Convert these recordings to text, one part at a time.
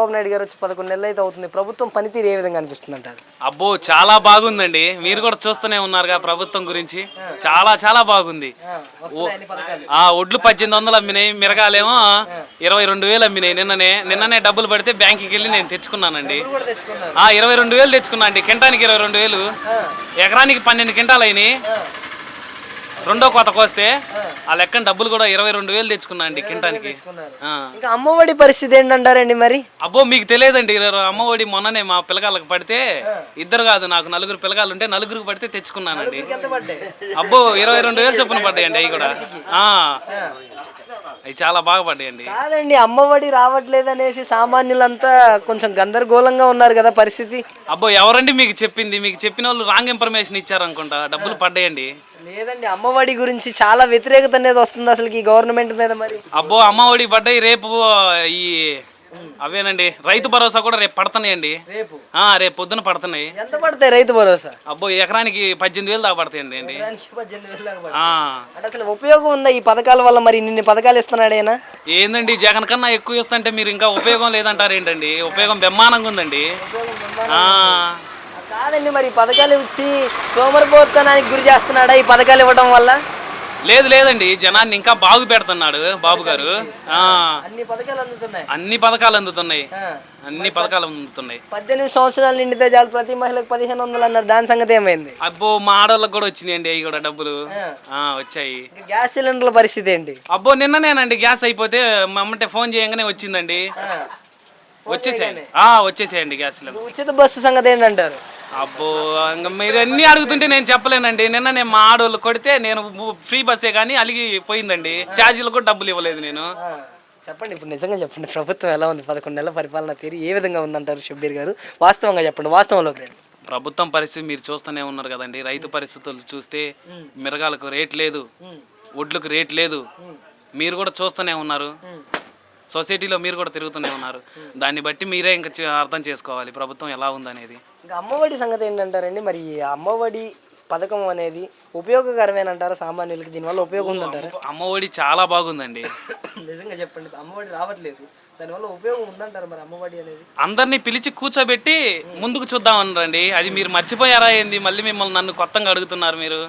చంద్రబాబు నాయుడు గారు వచ్చి 11 నెలలు అయితే అవుతుంది. ప్రభుత్వం పనితీరు ఏ విధంగా అనిపిస్తుంది అంటారు? అబ్బో చాలా బాగుందండి. మీరు కూడా చూస్తూనే ఉన్నారుగా ప్రభుత్వం గురించి. చాలా చాలా బాగుంది. ఒడ్లు 1800 అమ్మినాయి, మిరగాలేమో 22,000 అమ్మినాయి. నిన్ననే డబ్బులు పడితే బ్యాంకుకి వెళ్ళి నేను తెచ్చుకున్నానండి. 22,000 తెచ్చుకున్నా అండి. కింటానికి 22,000, ఎకరానికి 12 కింటాలు అయినాయి. రెండో కొత్త కోస్తే ఆ లెక్కన డబ్బులు కూడా 22,000 తెచ్చుకున్నా అండి కింటానికి. ఇంకా అమ్మఒడి పరిస్థితి ఏంటంటారండి మరి? అబ్బో మీకు తెలియదండి, అమ్మఒడి మొన్ననే మా పిల్లగాళ్ళకి పడితే, ఇద్దరు కాదు నాకు 4 పిల్లగాళ్ళు ఉంటే 4కి పడితే తెచ్చుకున్నానండి. అబ్బో 22,000 చొప్పున పడ్డాయండి అవి కూడా. అవి చాలా బాగా పడ్డాయండి. కాదండి, అమ్మఒడి రావట్లేదు అనేసి సామాన్యులంతా కొంచెం గందరగోళంగా ఉన్నారు కదా పరిస్థితి. అబ్బో ఎవరండి మీకు చెప్పింది? మీకు చెప్పిన వాళ్ళు రాంగ్ ఇన్ఫర్మేషన్ ఇచ్చారనుకుంటా. డబ్బులు పడ్డాయండి. లేదండి, అమ్మఒడి గురించి చాలా వ్యతిరేకత అనేది వస్తుంది అసలు ఈ గవర్నమెంట్ మీద. మరి అబ్బో అమ్మఒడి పడ్డాయి. రేపు ఈ అవేనండి రైతు భరోసా కూడా రేపు పడుతున్నాయండి. రేపు పొద్దున పడుతున్నాయి. ఎంత పడతాయి రైతు భరోసా? అబ్బో ఎకరానికి 18,000 దాకా పడతాయండి. అసలు ఉపయోగం ఉందా ఈ పథకాల వల్ల? మరి ఇన్ని పథకాలు ఇస్తున్నాడేనా? ఏందండి, జగన్ కన్నా ఎక్కువ ఇస్తుంటే మీరు ఇంకా ఉపయోగం లేదంటారు ఏంటండి? ఉపయోగం బ్రహ్మాండంగా ఉందండి. కాదండి, మరి పథకాలు ఇచ్చి సోమరిపోతనానికి గురి చేస్తున్నాడా ఈ పథకాలు ఇవ్వడం వల్ల? లేదండి, జనాన్ని ఇంకా బాగు పెడుతున్నాడు బాబు గారు. అన్ని పథకాలు అందుతున్నాయి. అన్ని పథకాలు అందుతున్నాయి. 18 సంవత్సరాలు నిండితే చాలు ప్రతి మహిళకు 1,500 అన్నారు. దాని సంగతి ఏమైంది? అబ్బో మా ఆడవాళ్ళకి కూడా వచ్చినాయండి అవి కూడా డబ్బులు వచ్చాయి. గ్యాస్ సిలిండర్ల పరిస్థితి ఏంటి? అబ్బో నిన్ననేనండి గ్యాస్ అయిపోతే మమ్మంటే ఫోన్ చేయగానే వచ్చిందండి. వచ్చేసేయండి గ్యాస్ సిలిండర్. ఉచిత బస్సు సంగతి ఏంటంటారు? అబ్బో ఇంకా మీరు అన్నీ అడుగుతుంటే నేను చెప్పలేనండి. నేను మా ఆడవాళ్ళు కొడితే నేను ఫ్రీ బస్సే కానీ అలిగిపోయిందండి. ఛార్జీలు కూడా డబ్బులు ఇవ్వలేదు నేను. చెప్పండి, ఇప్పుడు నిజంగా చెప్పండి, ప్రభుత్వం ఎలా ఉంది? 11 నెలల పరిపాలన తీరు ఏ విధంగా ఉందంటారు షబ్బీర్ గారు? వాస్తవంగా చెప్పండి, వాస్తవంలోకి రండి. ప్రభుత్వం పరిస్థితి మీరు చూస్తూనే ఉన్నారు కదండి. రైతు పరిస్థితులు చూస్తే మిరగాలకు రేట్ లేదు, ఒడ్లకు రేట్ లేదు. మీరు కూడా చూస్తూనే ఉన్నారు, సొసైటీలో మీరు కూడా తిరుగుతూనే ఉన్నారు. దాన్ని బట్టి మీరే ఇంకా అర్థం చేసుకోవాలి ప్రభుత్వం ఎలా ఉందనేది. ఇంకా అమ్మఒడి సంగతి ఏంటంటారండి? మరి అమ్మఒడి పథకం అనేది ఉపయోగకరమేనంటారా సామాన్యులకి? దీనివల్ల ఉపయోగం ఉందంటారా? అమ్మఒడి చాలా బాగుందండి. నిజంగా చెప్పండి, అమ్మఒడి రావట్లేదు, దానివల్ల ఉపయోగం ఉందంటారా మరి అమ్మఒడి అనేది? అందరినీ పిలిచి కూర్చోబెట్టి ముందుకు చూద్దామన్నారండి. అది మీరు మర్చిపోయారా ఏంది? మళ్ళీ మిమ్మల్ని నన్ను కొత్తగా అడుగుతున్నారు మీరు.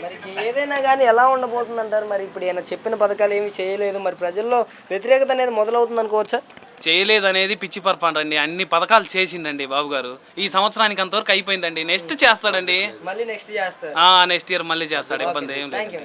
మరి ఏదైనా కానీ ఎలా ఉండబోతుంది అంటారు? మరి ఇప్పుడు ఏమైనా చెప్పిన పథకాలు ఏమి చేయలేదు, మరి ప్రజల్లో వ్యతిరేకత అనేది మొదలవుతుంది అనుకోవచ్చా? చేయలేదనేది పిచ్చి పరపండి. అన్ని పథకాలు చేసిండండి బాబు గారు. ఈ సంవత్సరానికి అంతవరకు అయిపోయిందండి. నెక్స్ట్ చేస్తాడండి, మళ్ళీ నెక్స్ట్ ఇయర్ మళ్ళీ చేస్తాడు. ఇబ్బంది ఏం లేదు.